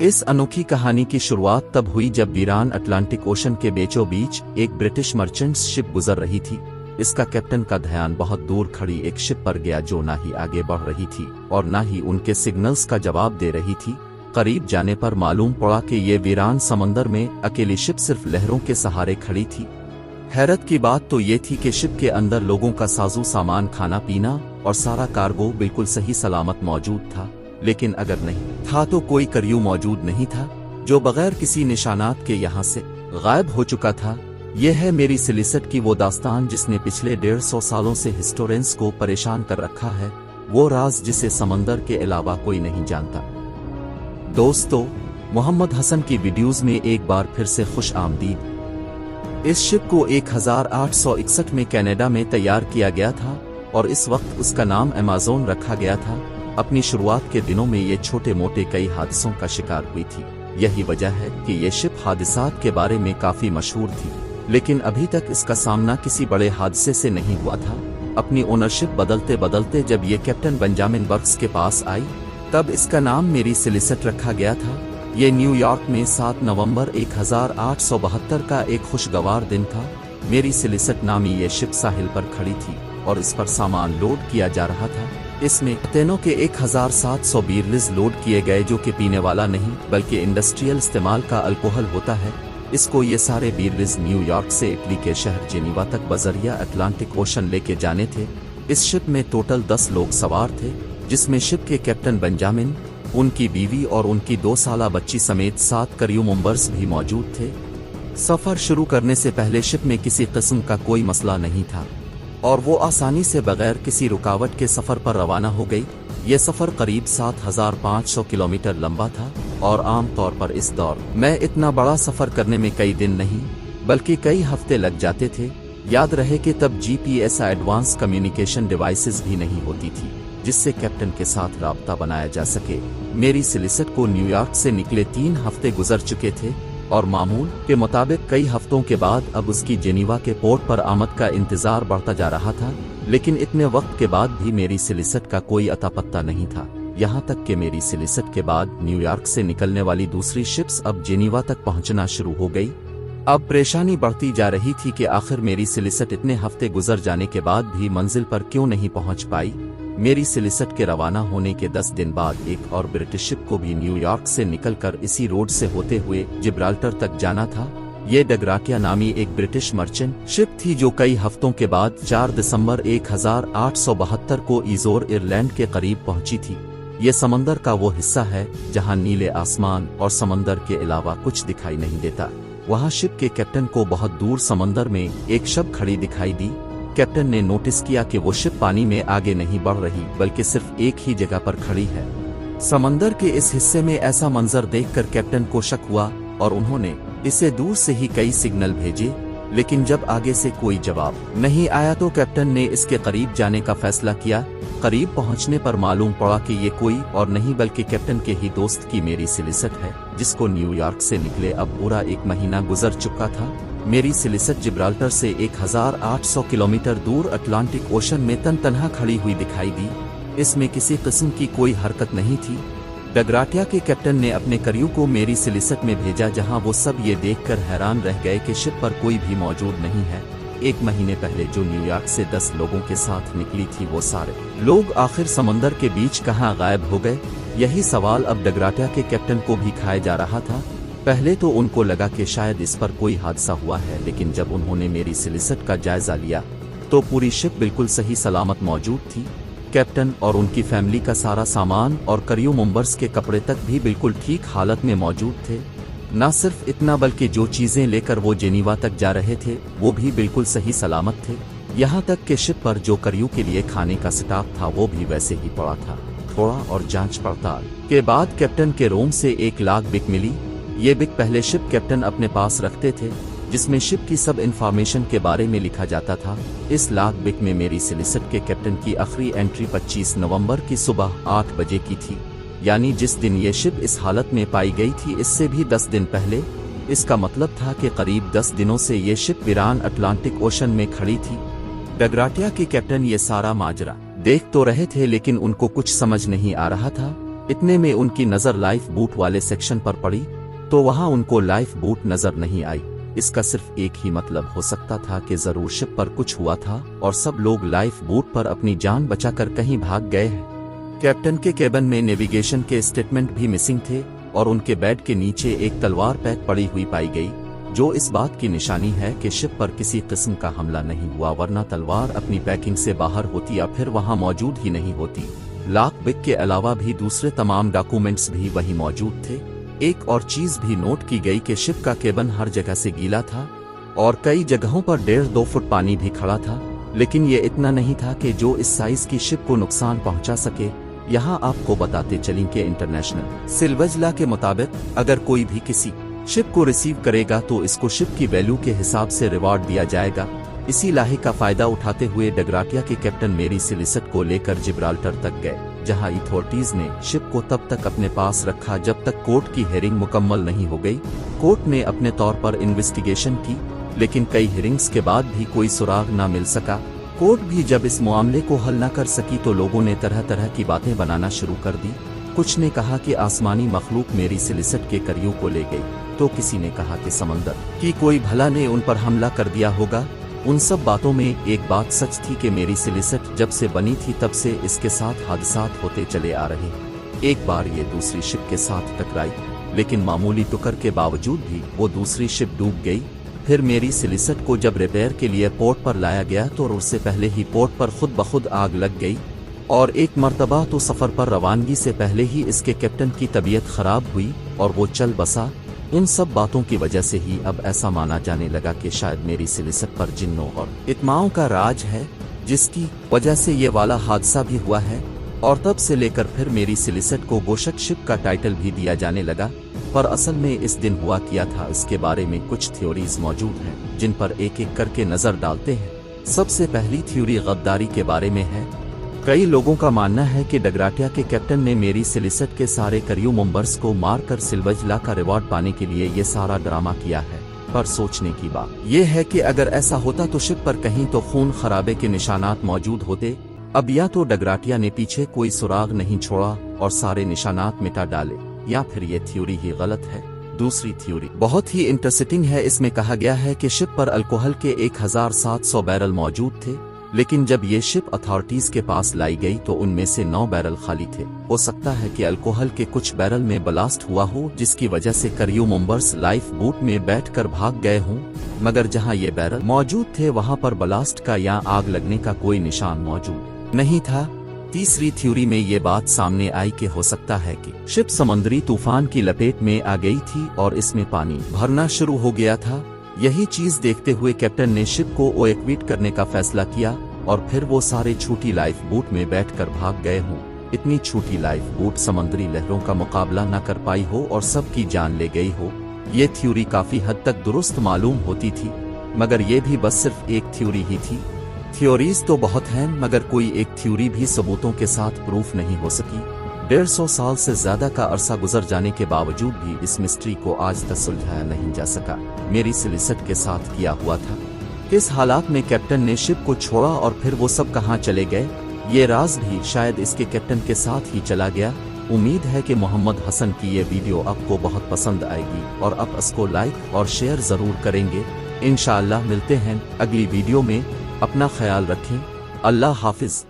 इस अनोखी कहानी की शुरुआत तब हुई जब वीरान अटलांटिक ओशन के बीचों बीच एक ब्रिटिश मर्चेंट शिप गुजर रही थी। इसका कैप्टन का ध्यान बहुत दूर खड़ी एक शिप पर गया जो ना ही आगे बढ़ रही थी और ना ही उनके सिग्नल्स का जवाब दे रही थी। करीब जाने पर मालूम पड़ा कि ये वीरान समंदर में अकेली शिप सिर्फ लहरों के सहारे खड़ी थी। हैरत की बात तो ये थी कि शिप के अंदर लोगों का साजो सामान, खाना पीना और सारा कार्गो बिल्कुल सही सलामत मौजूद था। लेकिन अगर नहीं था तो कोई क्रू मौजूद नहीं था जो बगैर किसी निशानात के यहाँ से गायब हो चुका था। यह है मेरी सिलिसट की वो दास्तान जिसने पिछले 150 सालों से हिस्टोरियंस को परेशान कर रखा है, वो राज जिसे समंदर के अलावा कोई नहीं जानता। दोस्तों, मोहम्मद हसन की वीडियोस में एक बार फिर से खुश आमदीद। इस शिप को 1861 में कनाडा में तैयार किया गया था और इस वक्त उसका नाम अमेज़न रखा गया था। अपनी शुरुआत के दिनों में ये छोटे मोटे कई हादसों का शिकार हुई थी। यही वजह है कि ये शिप हादसात के बारे में काफी मशहूर थी, लेकिन अभी तक इसका सामना किसी बड़े हादसे से नहीं हुआ था। अपनी ओनरशिप बदलते बदलते जब ये कैप्टन बेंजामिन बर्क्स के पास आई तब इसका नाम मेरी सिलिसट रखा गया था। ये न्यूयॉर्क में 7 नवंबर 1872 का एक खुशगवार दिन था। मेरी सिलिसट नामी ये शिप साहिल पर खड़ी थी और इस पर सामान लोड किया जा रहा था। इसमें कंटेनरों के 1700 बीरल्स लोड किए गए जो कि पीने वाला नहीं बल्कि इंडस्ट्रियल इस्तेमाल का अल्कोहल होता है। इसको ये सारे बीरल्स न्यूयॉर्क से इटली के शहर जेनीवा तक बजरिया अटलांटिक ओशन लेके जाने थे। इस शिप में टोटल 10 लोग सवार थे, जिसमें शिप के कैप्टन बेंजामिन, उनकी बीवी और उनकी 2 साला बच्ची समेत 7 क्रू मेंबर्स भी मौजूद थे। सफर शुरू करने से पहले शिप में किसी किस्म का कोई मसला नहीं था और वो आसानी से बगैर किसी रुकावट के सफर पर रवाना हो गई। ये सफर करीब 7500 किलोमीटर लंबा था और आम तौर पर इस दौर में इतना बड़ा सफर करने में कई दिन नहीं बल्कि कई हफ्ते लग जाते थे। याद रहे कि तब GPS एडवांस कम्युनिकेशन डिवाइसेस भी नहीं होती थी जिससे कैप्टन के साथ राब्ता बनाया जा सके। मेरी सिलिसट को न्यूयॉर्क से निकले 3 हफ्ते गुजर चुके थे और मामूल के मुताबिक कई हफ्तों के बाद अब उसकी जेनीवा के पोर्ट पर आमद का इंतजार बढ़ता जा रहा था। लेकिन इतने वक्त के बाद भी मेरी सिलिसट का कोई अता पत्ता नहीं था, यहाँ तक कि मेरी सिलिसट के बाद न्यूयॉर्क से निकलने वाली दूसरी शिप्स अब जेनीवा तक पहुँचना शुरू हो गई। अब परेशानी बढ़ती जा रही थी कि आखिर मेरी सिलिसट इतने हफ्ते गुजर जाने के बाद भी मंजिल पर क्यों नहीं पहुँच पाई। मेरी सिलिसट के रवाना होने के 10 दिन बाद एक और ब्रिटिश शिप को भी न्यूयॉर्क से निकलकर इसी रोड से होते हुए जिब्राल्टर तक जाना था। ये डगराटिया नामी एक ब्रिटिश मर्चेंट शिप थी जो कई हफ्तों के बाद 4 दिसंबर 1872 को इजोर आयरलैंड के करीब पहुंची थी। ये समंदर का वो हिस्सा है जहां नीले आसमान और समंदर के अलावा कुछ दिखाई नहीं देता। वहां शिप के कैप्टन को बहुत दूर समंदर में एक शब खड़ी दिखाई दी। कैप्टन ने नोटिस किया कि वो शिप पानी में आगे नहीं बढ़ रही बल्कि सिर्फ एक ही जगह पर खड़ी है। समंदर के इस हिस्से में ऐसा मंजर देखकर कैप्टन को शक हुआ और उन्होंने इसे दूर से ही कई सिग्नल भेजे, लेकिन जब आगे से कोई जवाब नहीं आया तो कैप्टन ने इसके करीब जाने का फैसला किया। करीब पहुंचने पर मालूम पड़ा कि ये कोई और नहीं बल्कि कैप्टन के ही दोस्त की मेरी सिलिसट है, जिसको न्यूयॉर्क से निकले अब पूरा 1 महीना गुजर चुका था। मेरी सिलिसट जिब्राल्टर से 1800 किलोमीटर दूर अटलांटिक ओशन में तनहा खड़ी हुई दिखाई दी। इसमें किसी किस्म की कोई हरकत नहीं थी। डगराटिया के कैप्टन ने अपने क्रू को मेरी सिलिसट में भेजा, जहां वो सब ये देखकर हैरान रह गए कि शिप पर कोई भी मौजूद नहीं है। 1 महीने पहले जो न्यूयॉर्क से 10 लोगों के साथ निकली थी वो सारे लोग आखिर समंदर के बीच कहाँ गायब हो गए। यही सवाल अब डगराटिया के कैप्टन को भी खाया जा रहा था। पहले तो उनको लगा कि शायद इस पर कोई हादसा हुआ है, लेकिन जब उन्होंने मेरी सिलिसट का जायजा लिया तो पूरी शिप बिल्कुल सही सलामत मौजूद थी। कैप्टन और उनकी फैमिली का सारा सामान और क्रू मेंबर्स के कपड़े तक भी बिल्कुल ठीक हालत में मौजूद थे। न सिर्फ इतना बल्कि जो चीजें लेकर वो जेनीवा तक जा रहे थे वो भी बिल्कुल सही सलामत थे। यहाँ तक कि शिप पर जो क्रू के लिए खाने का स्टॉक था वो भी वैसे ही पड़ा था। थोड़ा और जांच पड़ताल के बाद कैप्टन के रूम से 1 लाख बिक मिली। ये बिक पहले शिप कैप्टन अपने पास रखते थे, जिसमें शिप की सब इंफॉर्मेशन के बारे में लिखा जाता था। इस लाख बिक में मेरी सिलिसट के कैप्टन की आखिरी एंट्री 25 नवंबर की सुबह 8 बजे की थी, यानी जिस दिन ये शिप इस हालत में पाई गई थी इससे भी 10 दिन पहले। इसका मतलब था कि करीब 10 दिनों से ये शिप वीरान अटलांटिक ओशन में खड़ी थी। डगराटिया के कैप्टन ये सारा माजरा देख तो रहे थे लेकिन उनको कुछ समझ नहीं आ रहा था। इतने में उनकी नज़र लाइफ बूट वाले सेक्शन पर पड़ी तो वहां उनको लाइफ बूट नजर नहीं आई। इसका सिर्फ एक ही मतलब हो सकता था कि जरूर शिप पर कुछ हुआ था और सब लोग लाइफ बूट पर अपनी जान बचाकर कहीं भाग गए हैं। कैप्टन के केबिन में नेविगेशन के स्टेटमेंट भी मिसिंग थे और उनके बेड के नीचे एक तलवार पैक पड़ी हुई पाई गई, जो इस बात की निशानी है कि शिप पर किसी किस्म का हमला नहीं हुआ, वरना तलवार अपनी पैकिंग से बाहर होती या फिर वहां मौजूद ही नहीं होती। लॉक पिक के अलावा भी दूसरे तमाम डॉक्यूमेंट्स भी वहीं मौजूद थे। एक और चीज भी नोट की गई कि शिप का केबिन हर जगह से गीला था और कई जगहों पर 1.5-2 फुट पानी भी खड़ा था, लेकिन ये इतना नहीं था कि जो इस साइज की शिप को नुकसान पहुंचा सके। यहाँ आपको बताते चलें कि इंटरनेशनल सिल्वेज लॉ के मुताबिक अगर कोई भी किसी शिप को रिसीव करेगा तो इसको शिप की वैल्यू के हिसाब से रिवॉर्ड दिया जाएगा। इसी लाहे का फायदा उठाते हुए डगराटिया के कैप्टन मेरी सिलिसट को लेकर जिब्राल्टर तक गए, जहां अथॉरिटीज ने शिप को तब तक अपने पास रखा जब तक कोर्ट की हेयरिंग मुकम्मल नहीं हो गई। कोर्ट ने अपने तौर पर इन्वेस्टिगेशन की, लेकिन कई हियरिंग्स के बाद भी कोई सुराग न मिल सका। कोर्ट भी जब इस मामले को हल न कर सकी तो लोगों ने तरह तरह की बातें बनाना शुरू कर दी। कुछ ने कहा कि आसमानी मखलूक मेरी सिलिसट के करियों को ले गई, तो किसी ने कहा कि समंदर की कोई भला ने उन पर हमला कर दिया होगा। उन सब बातों में एक बात सच थी कि मेरी सिलिसट जब से बनी थी तब से इसके साथ हादसात होते चले आ रहे। एक बार ये दूसरी शिप के साथ टकराई, लेकिन मामूली टक्कर के बावजूद भी वो दूसरी शिप डूब गई। फिर मेरी सिलिसट को जब रिपेयर के लिए पोर्ट पर लाया गया तो उससे पहले ही पोर्ट पर खुद ब खुद आग लग गई, और एक मर्तबा तो सफर पर रवानगी से पहले ही इसके कैप्टन की तबीयत खराब हुई और वो चल बसा। इन सब बातों की वजह से ही अब ऐसा माना जाने लगा कि शायद मेरी सिलिसट पर जिन्नों और इत्माओं का राज है, जिसकी वजह से ये वाला हादसा भी हुआ है। और तब से लेकर फिर मेरी सिलिसट को गोशत शिप का टाइटल भी दिया जाने लगा। पर असल में इस दिन हुआ क्या था, इसके बारे में कुछ थ्योरीज मौजूद हैं जिन पर एक एक करके नजर डालते हैं। सबसे पहली थ्योरी गद्दारी के बारे में है। कई लोगों का मानना है कि डगराटिया के कैप्टन ने मेरी सिलिसट के सारे क्रू मेंबर्स को मारकर सिल्वेज लॉ का रिवॉर्ड पाने के लिए ये सारा ड्रामा किया है। पर सोचने की बात यह है कि अगर ऐसा होता तो शिप पर कहीं तो खून खराबे के निशानात मौजूद होते। अब या तो डगराटिया ने पीछे कोई सुराग नहीं छोड़ा और सारे निशानात मिटा डाले, या फिर ये थ्योरी ही गलत है। दूसरी थ्योरी बहुत ही इंटरेस्टिंग है। इसमें कहा गया है कि शिप पर अल्कोहल के 1700 बैरल मौजूद थे, लेकिन जब ये शिप अथॉरिटीज के पास लाई गई तो उनमें से 9 बैरल खाली थे। हो सकता है कि अल्कोहल के कुछ बैरल में ब्लास्ट हुआ हो, जिसकी वजह से क्रू मेंबर्स लाइफ बोट में बैठकर भाग गए हों, मगर जहां ये बैरल मौजूद थे वहां पर ब्लास्ट का या आग लगने का कोई निशान मौजूद नहीं था। तीसरी थ्योरी में ये बात सामने आई कि हो सकता है कि शिप समुद्री तूफान की लपेट में आ गई थी और इसमें पानी भरना शुरू हो गया था। यही चीज देखते हुए कैप्टन ने शिप को इवैक्यूएट करने का फैसला किया और फिर वो सारे छोटी लाइफ बोट में बैठकर भाग गए हों। इतनी छोटी लाइफ बोट समुद्री लहरों का मुकाबला न कर पाई हो और सबकी जान ले गई हो। ये थ्योरी काफी हद तक दुरुस्त मालूम होती थी, मगर ये भी बस सिर्फ एक थ्योरी ही थी। थ्योरीज तो बहुत हैं, मगर कोई एक थ्योरी भी सबूतों के साथ प्रूफ नहीं हो सकी। 150 साल से ज्यादा का अरसा गुजर जाने के बावजूद भी इस मिस्ट्री को आज तक सुलझाया नहीं जा सका। मेरी सिलिसट के साथ किया हुआ था। किस हालात में कैप्टन ने शिप को छोड़ा और फिर वो सब कहां चले गए, ये राज भी शायद इसके कैप्टन के साथ ही चला गया। उम्मीद है कि मोहम्मद हसन की ये वीडियो आपको बहुत पसंद आएगी और आप इसको लाइक और शेयर जरूर करेंगे। इंशाअल्लाह मिलते हैं अगली वीडियो में। अपना ख्याल रखें। अल्लाह हाफिज।